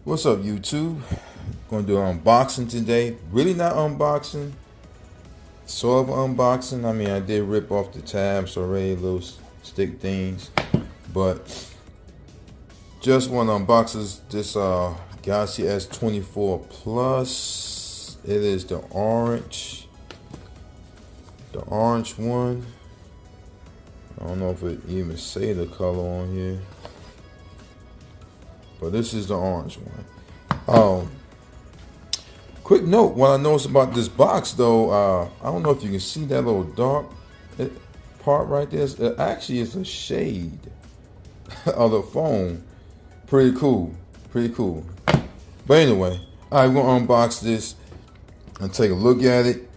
What's up, YouTube? Gonna do an unboxing today. Really not unboxing, sort of unboxing. I mean, I did rip off the tabs already, little stick things, but just want to unbox this Galaxy S24 Plus. It is the orange one. I don't know if it even say the color on here, but this is the orange one. Quick note, what I noticed about this box though, I don't know if you can see that little dark part right there. It actually is a shade of the phone. Pretty cool, pretty cool. But anyway, I'm gonna unbox this and take a look at it.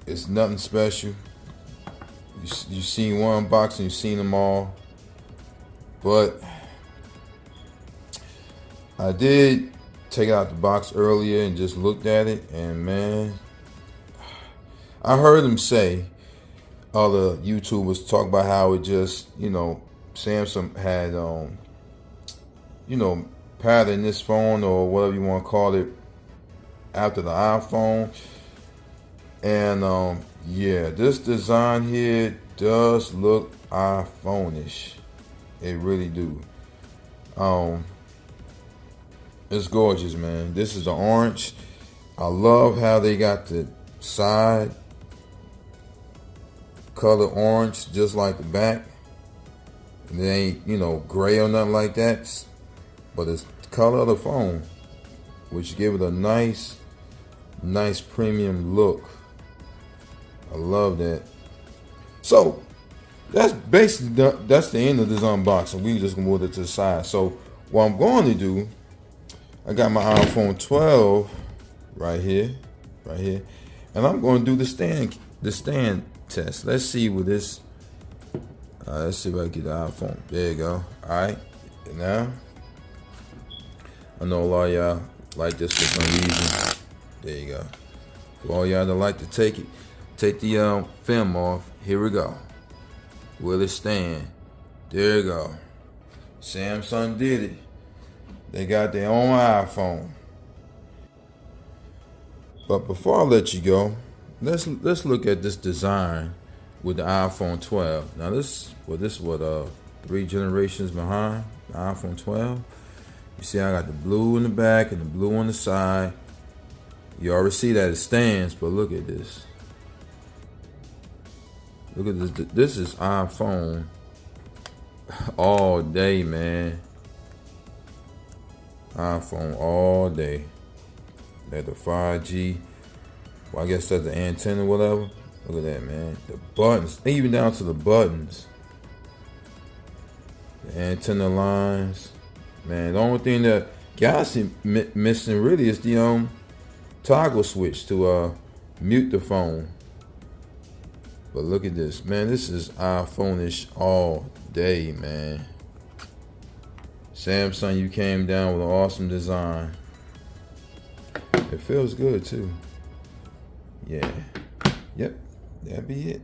It's nothing special. You've seen one unboxing, you've seen them all. But I did take it out the box earlier and just looked at it, and man, I heard them say, other YouTubers talk about how it just, Samsung had, patterned this phone or whatever you want to call it after the iPhone. And yeah, this design here does look iPhone-ish. It really do. It's gorgeous, man. This is the orange. I love how they got the side color orange just like the back. And it ain't, gray or nothing like that. But it's the color of the phone, which give it a nice premium look. I love that. So that's basically that's the end of this unboxing. We just gonna move it to the side. So what I'm going to do, I got my iPhone 12 right here, and I'm going to do the stand test. Let's see what this. Let's see if I can get the iPhone. There you go. All right, now I know a lot of y'all like this for some reason. There you go. For all y'all that like to take the film off. Here we go. Will it stand? There you go. Samsung did it. They got their own iPhone. But before I let you go, let's look at this design with the iPhone 12. Now this is 3 generations behind the iPhone 12. You see I got the blue in the back and the blue on the side. You already see that it stands, but look at this. Look at this. This is iPhone all day, man. iPhone all day. That the 5G. Well, I guess that's the antenna or whatever. Look at that, man. The buttons, even down to the buttons. The antenna lines. Man, the only thing that Galaxy missing really is the toggle switch to mute the phone. But look at this, man. This is iPhone-ish all day, man. Samsung, you came down with an awesome design. It feels good too. Yeah. Yep. That'd be it.